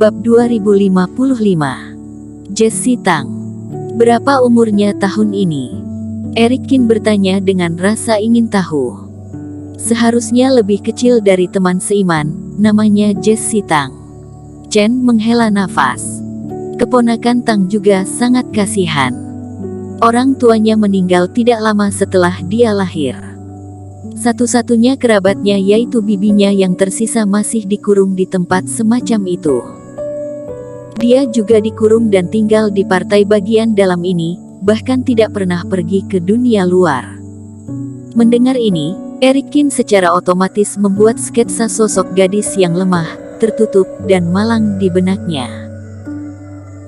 Bab 2055. Jessie Tang. Berapa umurnya tahun ini? Eric Qin bertanya dengan rasa ingin tahu. Seharusnya lebih kecil dari teman seiman, namanya Jessie Tang. Chen menghela nafas. Keponakan Tang juga sangat kasihan. Orang tuanya meninggal tidak lama setelah dia lahir. Satu-satunya kerabatnya yaitu bibinya yang tersisa masih dikurung di tempat semacam itu. Dia juga dikurung dan tinggal di partai bagian dalam ini, bahkan tidak pernah pergi ke dunia luar. Mendengar ini, Eric Qin secara otomatis membuat sketsa sosok gadis yang lemah, tertutup, dan malang di benaknya.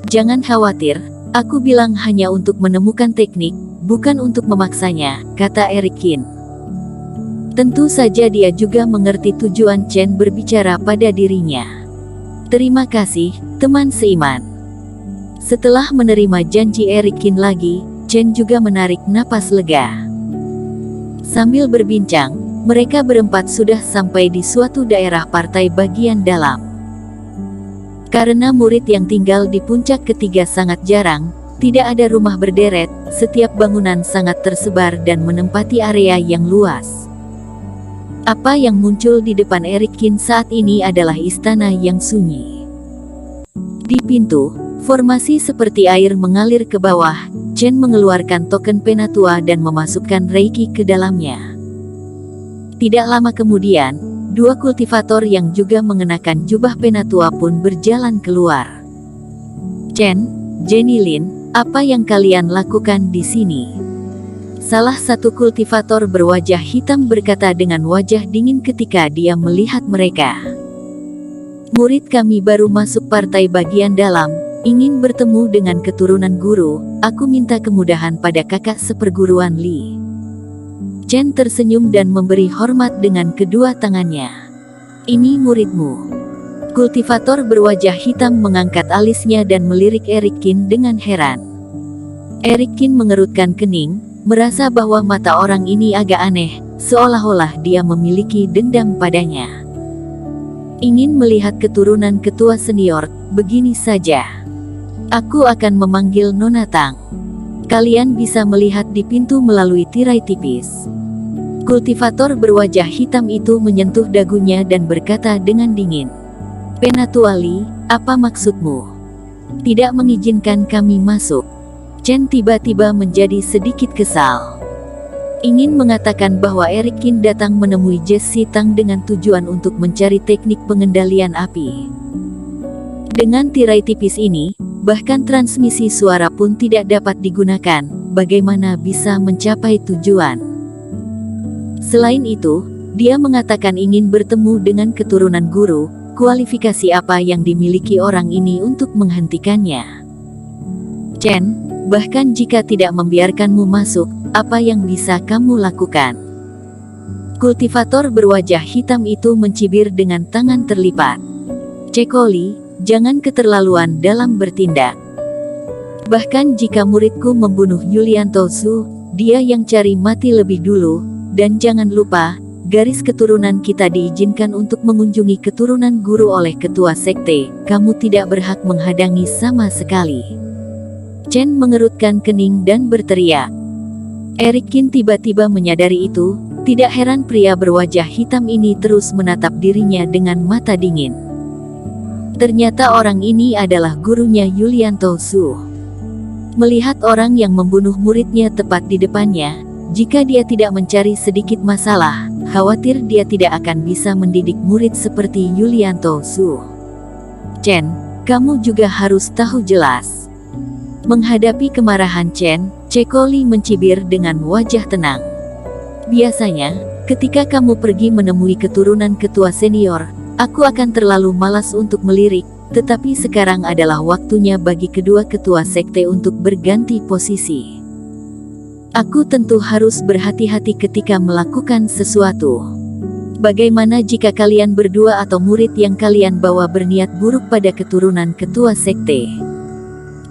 Jangan khawatir, aku bilang hanya untuk menemukan teknik, bukan untuk memaksanya, kata Eric Qin. Tentu saja dia juga mengerti tujuan Chen berbicara pada dirinya. Terima kasih, teman seiman. Setelah menerima janji Eric Qin lagi, Chen juga menarik napas lega. Sambil berbincang, mereka berempat sudah sampai di suatu daerah partai bagian dalam. Karena murid yang tinggal di puncak ketiga sangat jarang, tidak ada rumah berderet, setiap bangunan sangat tersebar dan menempati area yang luas. Apa yang muncul di depan Eric Qin saat ini adalah istana yang sunyi. Di pintu, formasi seperti air mengalir ke bawah. Chen mengeluarkan token penatua dan memasukkan Reiki ke dalamnya. Tidak lama kemudian, dua kultivator yang juga mengenakan jubah penatua pun berjalan keluar. Chen, Jenny Lin, apa yang kalian lakukan di sini? Salah satu kultivator berwajah hitam berkata dengan wajah dingin ketika dia melihat mereka. Murid kami baru masuk partai bagian dalam, ingin bertemu dengan keturunan guru, aku minta kemudahan pada kakak seperguruan Li. Chen tersenyum dan memberi hormat dengan kedua tangannya. Ini muridmu. Kultivator berwajah hitam mengangkat alisnya dan melirik Eric Qin dengan heran. Eric Qin mengerutkan kening, merasa bahwa mata orang ini agak aneh, seolah-olah dia memiliki dendam padanya. Ingin melihat keturunan ketua senior, begini saja. Aku akan memanggil Nona Tang. Kalian bisa melihat di pintu melalui tirai tipis. Kultivator berwajah hitam itu menyentuh dagunya dan berkata dengan dingin. Penatua Li, apa maksudmu? Tidak mengizinkan kami masuk. Chen tiba-tiba menjadi sedikit kesal. Ingin mengatakan bahwa Eric Qin datang menemui Jessie Tang dengan tujuan untuk mencari teknik pengendalian api. Dengan tirai tipis ini, bahkan transmisi suara pun tidak dapat digunakan, bagaimana bisa mencapai tujuan? Selain itu, dia mengatakan ingin bertemu dengan keturunan guru, kualifikasi apa yang dimiliki orang ini untuk menghentikannya? Chen, bahkan jika tidak membiarkanmu masuk, apa yang bisa kamu lakukan? Kultivator berwajah hitam itu mencibir dengan tangan terlipat. Cekoli, jangan keterlaluan dalam bertindak. Bahkan jika muridku membunuh Yulianto Su, dia yang cari mati lebih dulu, dan jangan lupa, garis keturunan kita diizinkan untuk mengunjungi keturunan guru oleh ketua sekte, kamu tidak berhak menghadangi sama sekali. Chen mengerutkan kening dan berteriak. Eric Qin tiba-tiba menyadari itu, tidak heran pria berwajah hitam ini terus menatap dirinya dengan mata dingin. Ternyata orang ini adalah gurunya Yulianto Su. Melihat orang yang membunuh muridnya tepat di depannya, jika dia tidak mencari sedikit masalah, khawatir dia tidak akan bisa mendidik murid seperti Yulianto Su. Chen, kamu juga harus tahu jelas. Menghadapi kemarahan Chen, Cekoli mencibir dengan wajah tenang. Biasanya, ketika kamu pergi menemui keturunan ketua senior, aku akan terlalu malas untuk melirik, tetapi sekarang adalah waktunya bagi kedua ketua sekte untuk berganti posisi. Aku tentu harus berhati-hati ketika melakukan sesuatu. Bagaimana jika kalian berdua atau murid yang kalian bawa berniat buruk pada keturunan ketua sekte?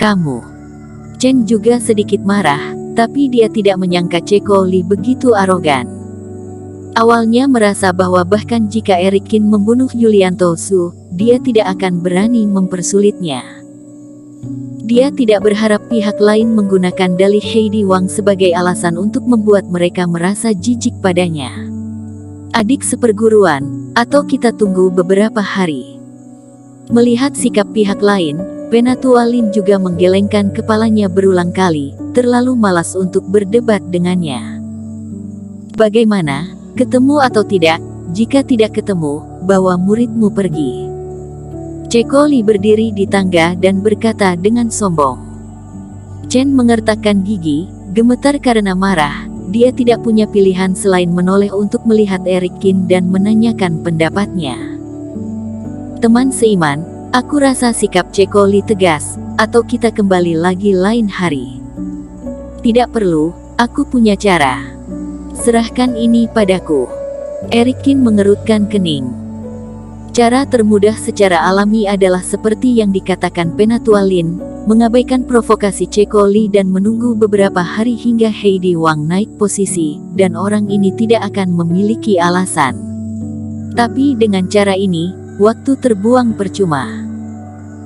Kamu. Chen juga sedikit marah, tapi dia tidak menyangka Cekoli begitu arogan. Awalnya merasa bahwa bahkan jika Eric Kin membunuh Yulianto Su, dia tidak akan berani mempersulitnya. Dia tidak berharap pihak lain menggunakan dalih Heidi Wang sebagai alasan untuk membuat mereka merasa jijik padanya. Adik seperguruan, atau kita tunggu beberapa hari. Melihat sikap pihak lain, Penatua Lin juga menggelengkan kepalanya berulang kali, terlalu malas untuk berdebat dengannya. Bagaimana? Ketemu atau tidak? Jika tidak ketemu, bawa muridmu pergi. Ceko Li berdiri di tangga dan berkata dengan sombong. Chen mengertakkan gigi, gemetar karena marah. Dia tidak punya pilihan selain menoleh untuk melihat Eric Kin dan menanyakan pendapatnya. Teman seiman, aku rasa sikap Ceko Li tegas, atau kita kembali lagi lain hari. Tidak perlu, aku punya cara. Serahkan ini padaku. Eric Kin mengerutkan kening. Cara termudah secara alami adalah seperti yang dikatakan Penatua Lin, mengabaikan provokasi Ceko Li dan menunggu beberapa hari hingga Heidi Wang naik posisi, dan orang ini tidak akan memiliki alasan. Tapi dengan cara ini, waktu terbuang percuma.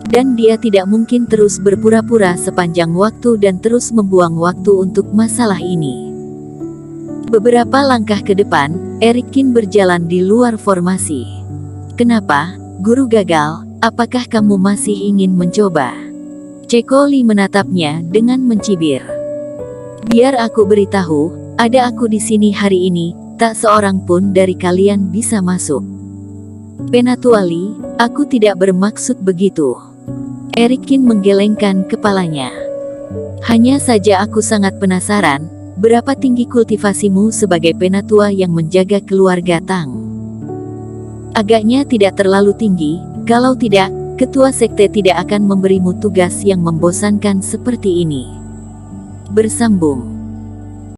Dan dia tidak mungkin terus berpura-pura sepanjang waktu dan terus membuang waktu untuk masalah ini. Beberapa langkah ke depan, Eric Kin berjalan di luar formasi. Kenapa, guru gagal? Apakah kamu masih ingin mencoba? Ceko Li menatapnya dengan mencibir. Biar aku beritahu, ada aku di sini hari ini, tak seorang pun dari kalian bisa masuk. Penatua Li, aku tidak bermaksud begitu. Eric Kin menggelengkan kepalanya. Hanya saja aku sangat penasaran, berapa tinggi kultivasimu sebagai penatua yang menjaga keluarga Tang? Agaknya tidak terlalu tinggi, kalau tidak, ketua sekte tidak akan memberimu tugas yang membosankan seperti ini. Bersambung.